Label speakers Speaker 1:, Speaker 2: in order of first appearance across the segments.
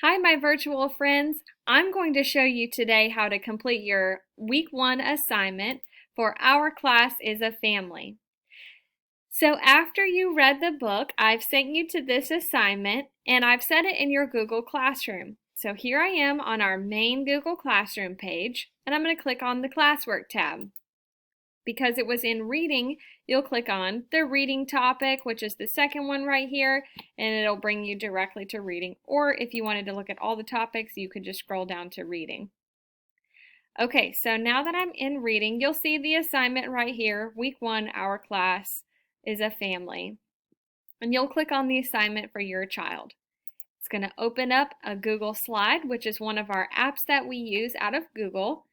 Speaker 1: Hi, my virtual friends. I'm going to show you today how to complete your week 1 assignment for Our Class is a Family. So after you read the book, I've sent you to this assignment and I've set it in your Google Classroom. So here I am on our main Google Classroom page and I'm going to click on the Classwork tab. Because it was in reading, you'll click on the reading topic, which is the second one right here, and it'll bring you directly to reading. Or if you wanted to look at all the topics, you could just scroll down to reading. Okay, so now that I'm in reading, you'll see the assignment right here, week 1, Our Class is a Family. And you'll click on the assignment for your child. It's going to open up a Google Slide, which is one of our apps that we use out of Google.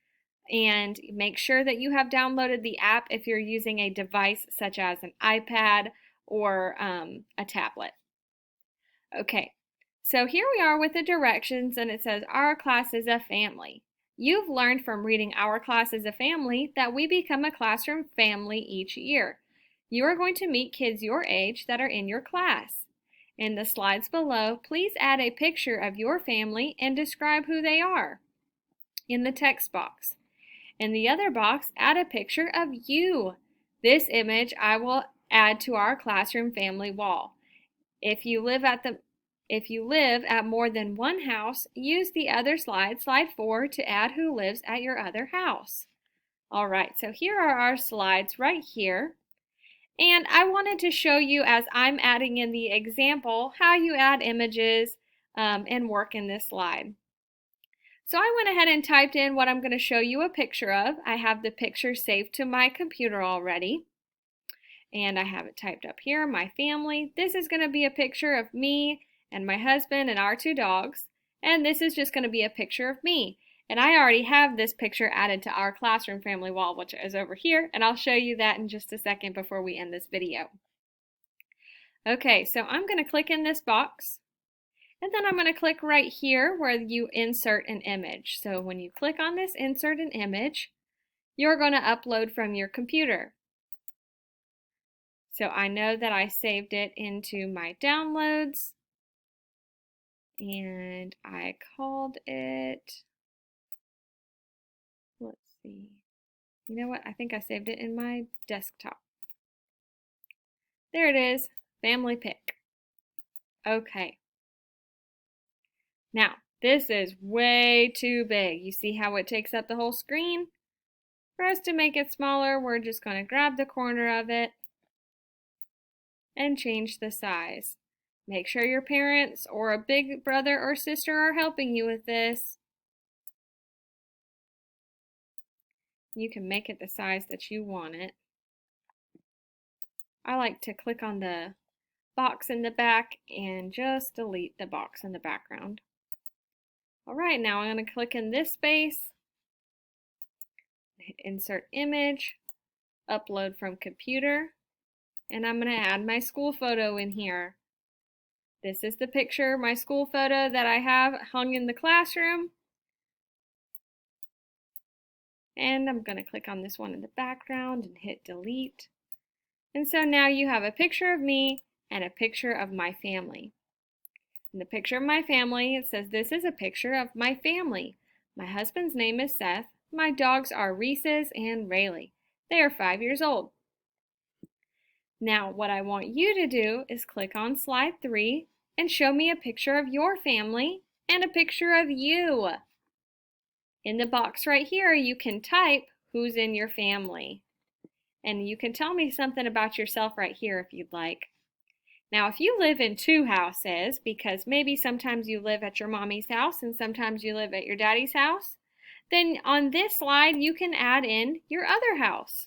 Speaker 1: And make sure that you have downloaded the app if you're using a device such as an iPad or a tablet. Okay, so here we are with the directions and it says Our Class is a Family. You've learned from reading Our Class is a Family that we become a classroom family each year. You are going to meet kids your age that are in your class. In the slides below, please add a picture of your family and describe who they are in the text box. In the other box, add a picture of you. This image I will add to our classroom family wall. If you live at more than one house, use the other slide 4, to add who lives at your other house. All right, so here are our slides right here. And I wanted to show you, as I'm adding in the example, how you add images and work in this slide. So I went ahead and typed in what I'm going to show you a picture of. I have the picture saved to my computer already. And I have it typed up here, my family. This is going to be a picture of me and my husband and our 2 dogs. And this is just going to be a picture of me. And I already have this picture added to our classroom family wall, which is over here. And I'll show you that in just a second before we end this video. Okay, so I'm going to click in this box. And then I'm going to click right here where you insert an image. So when you click on this insert an image, you're going to upload from your computer. So I know that I saved it into my downloads and I called it, let's see, you know what, I think I saved it in my desktop. There it is, Family Pic. Okay. Now, this is way too big. You see how it takes up the whole screen? For us to make it smaller, we're just going to grab the corner of it and change the size. Make sure your parents or a big brother or sister are helping you with this. You can make it the size that you want it. I like to click on the box in the back and just delete the box in the background. Alright, now I'm going to click in this space, hit insert image, upload from computer, and I'm going to add my school photo in here. This is the picture, my school photo that I have hung in the classroom. And I'm going to click on this one in the background and hit delete. And so now you have a picture of me and a picture of my family. In the picture of my family, it says this is a picture of my family. My husband's name is Seth. My dogs are Reese's and Rayleigh. They are 5 years old. Now what I want you to do is click on slide 3 and show me a picture of your family and a picture of you. In the box right here, you can type who's in your family. And you can tell me something about yourself right here if you'd like. Now, if you live in 2 houses, because maybe sometimes you live at your mommy's house and sometimes you live at your daddy's house, then on this slide you can add in your other house.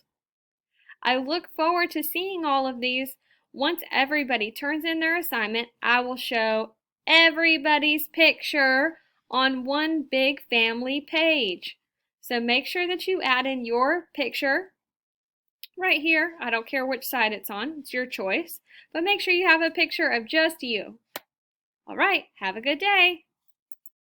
Speaker 1: I look forward to seeing all of these. Once everybody turns in their assignment, I will show everybody's picture on one big family page. So make sure that you add in your picture right here. I don't care which side it's on, it's your choice, but make sure you have a picture of just you. All right, have a good day.